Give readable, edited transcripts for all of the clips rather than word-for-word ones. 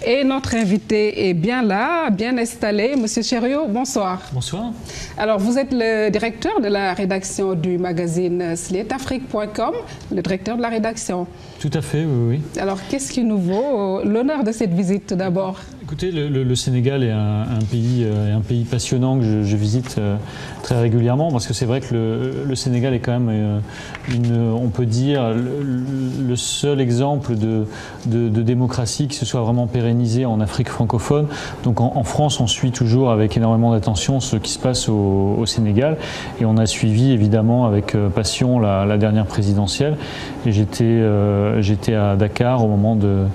Et notre invité est bien là, bien installé. Monsieur Chériot, bonsoir. Bonsoir. Alors, vous êtes le directeur de la rédaction du magazine SlateAfrique.com, le directeur de la rédaction. Tout à fait, oui. Alors, qu'est-ce qui nous vaut l'honneur de cette visite tout d'abord? Écoutez, le Sénégal est un pays passionnant que je visite très régulièrement parce que c'est vrai que le Sénégal est quand même, on peut dire, le seul exemple de démocratie qui se soit vraiment pérennisé en Afrique francophone. Donc en France, on suit toujours avec énormément d'attention ce qui se passe au Sénégal et on a suivi évidemment avec passion la dernière présidentielle. Et j'étais à Dakar au moment de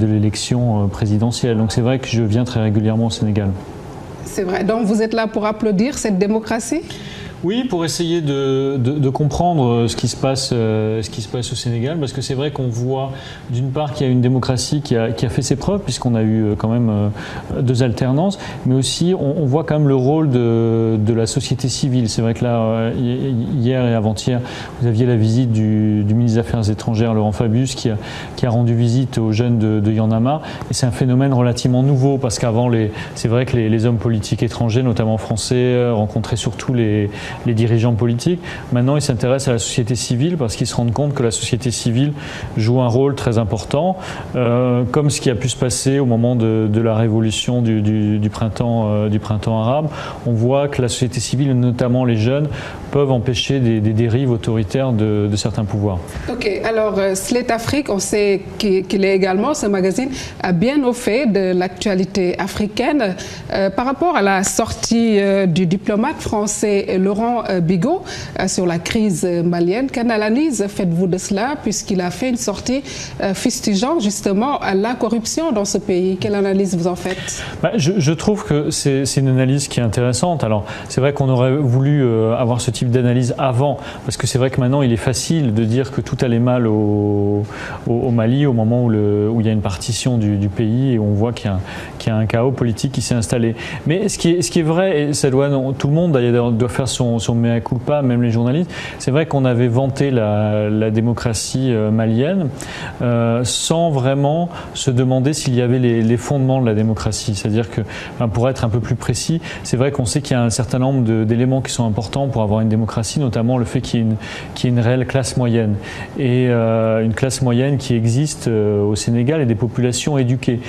l'élection présidentielle. Donc c'est vrai que je viens très régulièrement au Sénégal. C'est vrai. Donc vous êtes là pour applaudir cette démocratie ? Oui, pour essayer de comprendre ce qui se passe au Sénégal, parce que c'est vrai qu'on voit d'une part qu'il y a une démocratie qui a fait ses preuves, puisqu'on a eu quand même 2 alternances, mais aussi on voit quand même le rôle de la société civile. C'est vrai que là, hier et avant-hier, vous aviez la visite du ministre des Affaires étrangères, Laurent Fabius, qui a rendu visite aux jeunes de Y'en a marre, et c'est un phénomène relativement nouveau, parce qu'avant, c'est vrai que les hommes politiques étrangers, notamment français, rencontraient surtout les dirigeants politiques. Maintenant, ils s'intéressent à la société civile parce qu'ils se rendent compte que la société civile joue un rôle très important, comme ce qui a pu se passer au moment de la révolution du printemps arabe. On voit que la société civile, notamment les jeunes, peuvent empêcher des dérives autoritaires de certains pouvoirs. Ok, alors Slate Afrique, on sait qu'il est également, ce magazine, bien au fait de l'actualité africaine. Par rapport à la sortie du diplomate français Laurent Bigot sur la crise malienne, quelle analyse faites-vous de cela, puisqu'il a fait une sortie fustigeant justement la corruption dans ce pays? Quelle analyse vous en faites? Je trouve que c'est une analyse qui est intéressante. Alors c'est vrai qu'on aurait voulu avoir ce type d'analyse avant, parce que c'est vrai que maintenant il est facile de dire que tout allait mal au Mali au moment où il y a une partition du pays et on voit qu'il y a un chaos politique qui s'est installé. Mais ce qui est vrai, et ça tout le monde d'ailleurs doit faire son mea culpa, même les journalistes, c'est vrai qu'on avait vanté la démocratie malienne sans vraiment se demander s'il y avait les fondements de la démocratie. C'est-à-dire que, pour être un peu plus précis, c'est vrai qu'on sait qu'il y a un certain nombre d'éléments qui sont importants pour avoir une démocratie, notamment le fait qu'il y ait une réelle classe moyenne. Et une classe moyenne qui existe au Sénégal et des populations éduquées,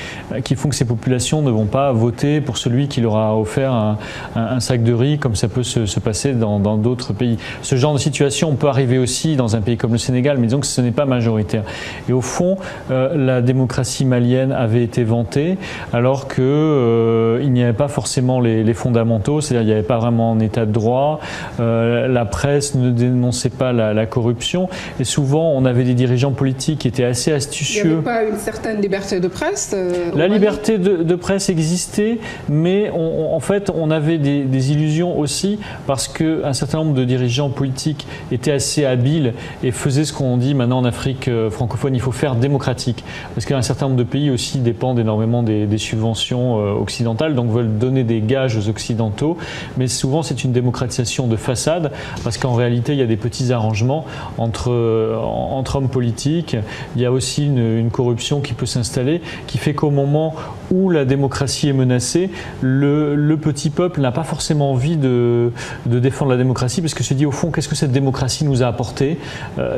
qui font que ces populations ne vont pas voter pour celui qui leur a offert un sac de riz, comme ça peut se passer dans d'autres pays. Ce genre de situation peut arriver aussi dans un pays comme le Sénégal, mais disons que ce n'est pas majoritaire. Et au fond, la démocratie malienne avait été vantée, alors qu'il n'y avait pas forcément les fondamentaux, c'est-à-dire qu'il n'y avait pas vraiment un état de droit, la presse ne dénonçait pas la corruption, et souvent on avait des dirigeants politiques qui étaient assez astucieux. Il n'y avait pas une certaine liberté de presse La liberté de presse existait, mais en fait on avait des illusions aussi, parce qu'un certain nombre de dirigeants politiques étaient assez habiles et faisaient ce qu'on dit maintenant en Afrique francophone, il faut faire démocratique. Parce qu'un certain nombre de pays aussi dépendent énormément des subventions occidentales, donc veulent donner des gages aux occidentaux. Mais souvent, c'est une démocratisation de façade, parce qu'en réalité, il y a des petits arrangements entre hommes politiques. Il y a aussi une corruption qui peut s'installer, qui fait qu'au moment où la démocratie est menacée, le petit peuple n'a pas forcément envie de défendre la démocratie, parce que se dit au fond, qu'est-ce que cette démocratie nous a apporté?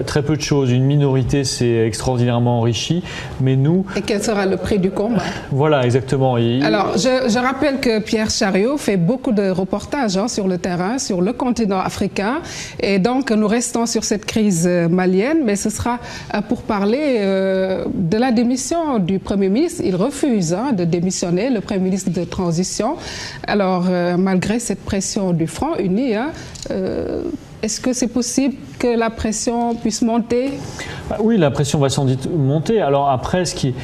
Très peu de choses. Une minorité s'est extraordinairement enrichie, mais nous... Et quel sera le prix du combat? Voilà, exactement. Alors, je rappelle que Pierre Chériot fait beaucoup de reportages sur le terrain, sur le continent africain, et donc nous restons sur cette crise malienne, mais ce sera pour parler de la démission du Premier ministre. Il refuse de démissionner, le Premier ministre de transition. Alors, malgré cette pression du Front Uni, est-ce que c'est possible que la pression puisse monter? Oui, la pression va sans doute monter. Alors après, ce qui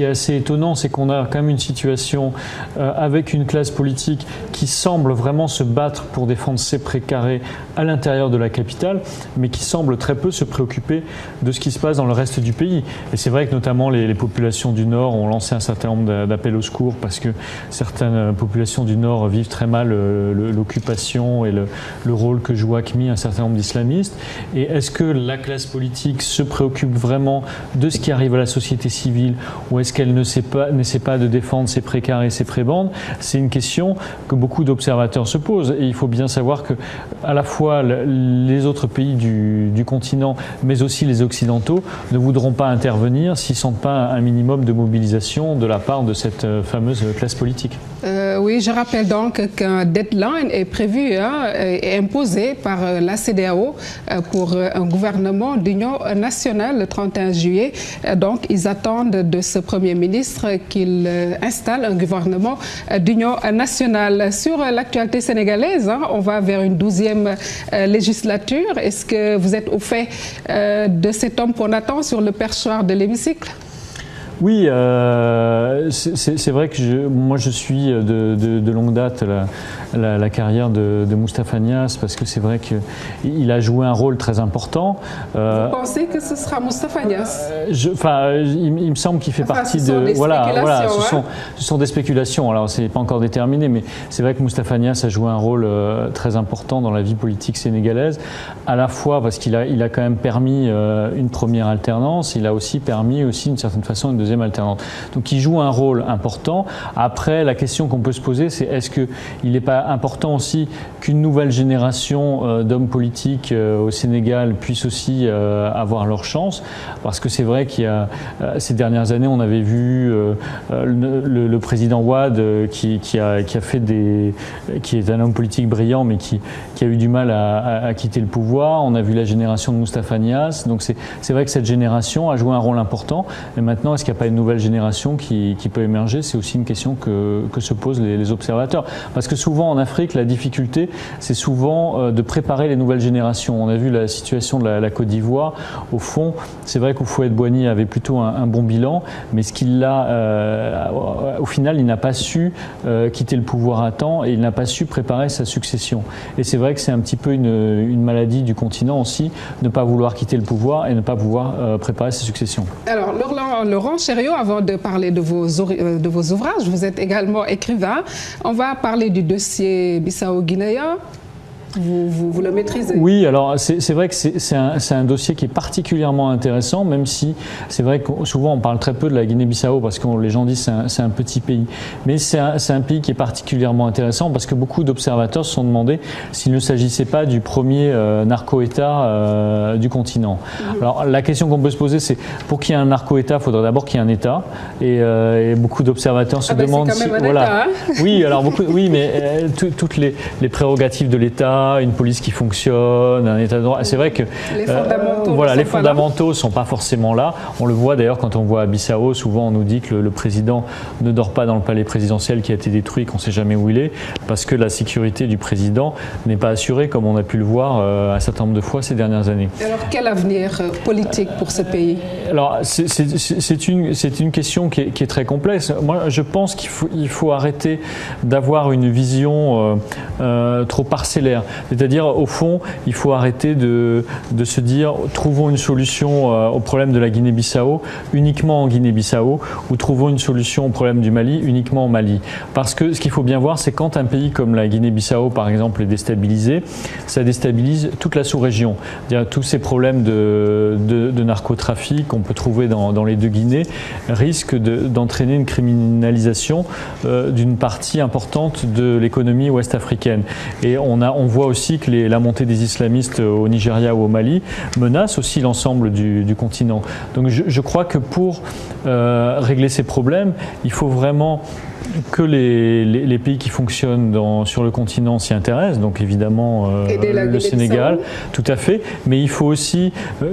est assez étonnant, c'est qu'on a quand même une situation avec une classe politique qui semble vraiment se battre pour défendre ses précarés à l'intérieur de la capitale, mais qui semble très peu se préoccuper de ce qui se passe dans le reste du pays. Et c'est vrai que notamment les populations du Nord ont lancé un certain nombre d'appels au secours, parce que certaines populations du Nord vivent très mal l'occupation et le rôle que joue AQMI, un certain nombre d'islamistes. islamistes? Et est-ce que la classe politique se préoccupe vraiment de ce qui arrive à la société civile, ou est-ce qu'elle n'essaie pas de défendre ses précaires et ses prébendes? C'est une question que beaucoup d'observateurs se posent. Et il faut bien savoir que à la fois les autres pays du continent, mais aussi les Occidentaux, ne voudront pas intervenir s'ils ne sentent pas un minimum de mobilisation de la part de cette fameuse classe politique. Oui, je rappelle donc qu'un deadline est prévu et imposé par la CEDEAO pour un gouvernement d'union nationale le 31 juillet. Donc, ils attendent de ce Premier ministre qu'il installe un gouvernement d'union nationale. Sur l'actualité sénégalaise, on va vers une 12e législature. Est-ce que vous êtes au fait de cet homme qu'on attend sur le perchoir de l'hémicycle? Oui, c'est vrai que moi je suis de longue date la carrière de Moustapha Niasse, parce que c'est vrai qu'il a joué un rôle très important. Vous pensez que ce sera Moustapha Niasse? Il me semble qu'il fait partie de... Voilà, ce sont des spéculations. Alors c'est pas encore déterminé, mais c'est vrai que Moustapha Niasse a joué un rôle très important dans la vie politique sénégalaise, à la fois parce qu'il a quand même permis une première alternance, il a aussi permis d'une certaine façon une deuxième alternante. Donc il joue un rôle important. Après, la question qu'on peut se poser, c'est est-ce qu'il n'est pas important aussi qu'une nouvelle génération d'hommes politiques au Sénégal puisse aussi avoir leur chance? Parce que c'est vrai qu'il y a ces dernières années, on avait vu le président Wade qui est un homme politique brillant, mais qui a eu du mal à quitter le pouvoir. On a vu la génération de Moustapha Niasse. Donc c'est vrai que cette génération a joué un rôle important. Et maintenant, est-ce qu'il n'y a pas une nouvelle génération qui peut émerger? C'est aussi une question que se posent les observateurs. Parce que souvent en Afrique, la difficulté, c'est souvent de préparer les nouvelles générations. On a vu la situation de la Côte d'Ivoire. Au fond, c'est vrai qu'Houphouët-Boigny avait plutôt un bon bilan, mais au final, il n'a pas su quitter le pouvoir à temps et il n'a pas su préparer sa succession. Et c'est vrai que c'est un petit peu une maladie du continent aussi, ne pas vouloir quitter le pouvoir et ne pas pouvoir préparer sa succession. Alors, Laurent Chériot, avant de parler de vos ouvrages, vous êtes également écrivain. On va parler du dossier Bissau-Guinéen. Vous le maîtrisez? Oui, alors c'est vrai que c'est un dossier qui est particulièrement intéressant, même si c'est vrai que souvent on parle très peu de la Guinée-Bissau parce que les gens disent que c'est un petit pays. Mais c'est un pays qui est particulièrement intéressant parce que beaucoup d'observateurs se sont demandé s'il ne s'agissait pas du premier narco-État du continent. Alors la question qu'on peut se poser, c'est pour qu'il y ait un narco-État, il faudrait d'abord qu'il y ait un État. Et beaucoup d'observateurs se demandent c'est quand même un État, hein? Oui, alors mais toutes les prérogatives de l'État, une police qui fonctionne, un état de droit. C'est vrai que les fondamentaux sont pas forcément là. On le voit d'ailleurs quand on voit à Bissau, souvent on nous dit que le président ne dort pas dans le palais présidentiel qui a été détruit, qu'on ne sait jamais où il est, parce que la sécurité du président n'est pas assurée, comme on a pu le voir un certain nombre de fois ces dernières années. Alors quel avenir politique pour ce pays? Alors c'est une question qui est très complexe. Moi je pense qu'il faut arrêter d'avoir une vision trop parcellaire. C'est-à-dire, au fond, il faut arrêter de se dire trouvons une solution au problème de la Guinée-Bissau uniquement en Guinée-Bissau ou trouvons une solution au problème du Mali uniquement au Mali. Parce que ce qu'il faut bien voir, c'est quand un pays comme la Guinée-Bissau, par exemple, est déstabilisé, ça déstabilise toute la sous-région. Tous ces problèmes de narcotrafic qu'on peut trouver dans les deux Guinées risquent d'entraîner une criminalisation d'une partie importante de l'économie ouest-africaine. Et on voit aussi que la montée des islamistes au Nigeria ou au Mali menace aussi l'ensemble du continent. Donc je crois que pour régler ces problèmes, il faut vraiment que les pays qui fonctionnent sur le continent s'y intéressent, donc évidemment le Sénégal, tout à fait, mais il faut aussi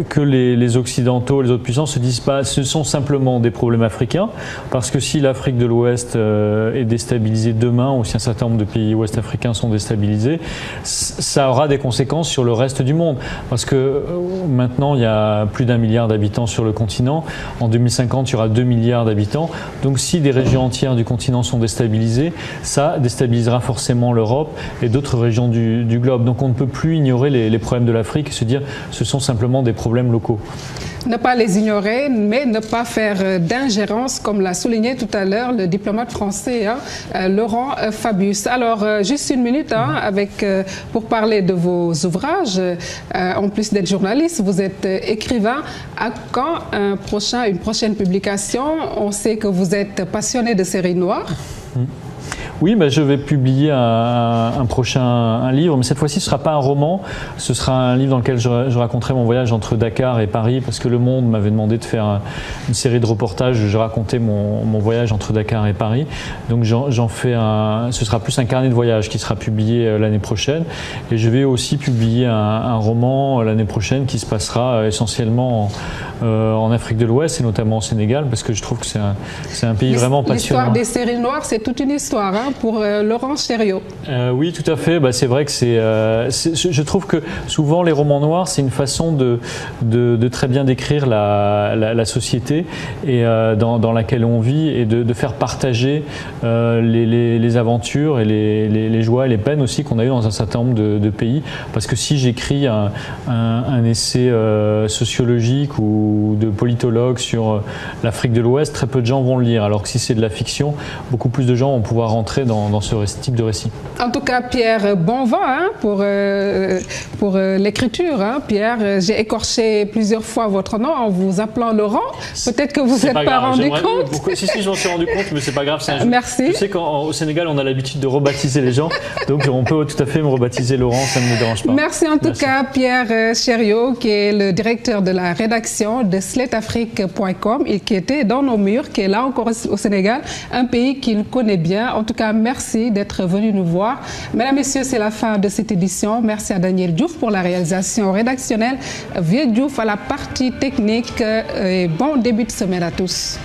que les Occidentaux, les autres puissances se disent pas ce sont simplement des problèmes africains, parce que si l'Afrique de l'Ouest est déstabilisée demain, ou si un certain nombre de pays ouest-africains sont déstabilisés, ça aura des conséquences sur le reste du monde, parce que maintenant il y a plus d'1 milliard d'habitants sur le continent, en 2050 il y aura 2 milliards d'habitants, donc si des régions entières du continent sont déstabilisées, ça déstabilisera forcément l'Europe et d'autres régions du globe. Donc on ne peut plus ignorer les problèmes de l'Afrique et se dire ce sont simplement des problèmes locaux. Ne pas les ignorer, mais ne pas faire d'ingérence, comme l'a souligné tout à l'heure le diplomate français Laurent Fabius. Alors, juste une minute pour parler de vos ouvrages. En plus d'être journaliste, vous êtes écrivain. À quand une prochaine publication? On sait que vous êtes passionné de séries noires. Oui, je vais publier un livre, mais cette fois-ci, ce ne sera pas un roman, ce sera un livre dans lequel je raconterai mon voyage entre Dakar et Paris, parce que Le Monde m'avait demandé de faire une série de reportages où je racontais mon voyage entre Dakar et Paris. Donc ce sera plus un carnet de voyage qui sera publié l'année prochaine. Et je vais aussi publier un roman l'année prochaine qui se passera essentiellement en Afrique de l'Ouest et notamment au Sénégal, parce que je trouve que c'est un pays vraiment passionnant. L'histoire des séries noires, c'est toute une histoire pour Laurent Chériot. Oui, tout à fait. C'est vrai que je trouve que souvent les romans noirs, c'est une façon de très bien décrire la société et dans laquelle on vit, et de faire partager les aventures et les joies et les peines aussi qu'on a eues dans un certain nombre de pays. Parce que si j'écris un essai sociologique ou de politologue sur l'Afrique de l'Ouest, très peu de gens vont le lire. Alors que si c'est de la fiction, beaucoup plus de gens vont pouvoir rentrer dans ce type de récit. En tout cas, Pierre, bon vent pour l'écriture. Pierre, j'ai écorché plusieurs fois votre nom en vous appelant Laurent. Peut-être que vous n'êtes pas rendu compte. Si, je m'en suis rendu compte, mais c'est pas grave. Merci. Je sais qu'au Sénégal, on a l'habitude de rebaptiser les gens, donc on peut tout à fait me rebaptiser Laurent, ça ne me dérange pas. Merci en tout cas, Pierre Chériot, qui est le directeur de la rédaction de SlateAfrique.com et qui était dans nos murs, qui est là encore au Sénégal, un pays qu'il connaît bien. En tout cas, merci d'être venu nous voir. Mesdames, Messieurs, c'est la fin de cette édition. Merci à Daniel Diouf pour la réalisation rédactionnelle, Vieux Diouf à la partie technique, et bon début de semaine à tous.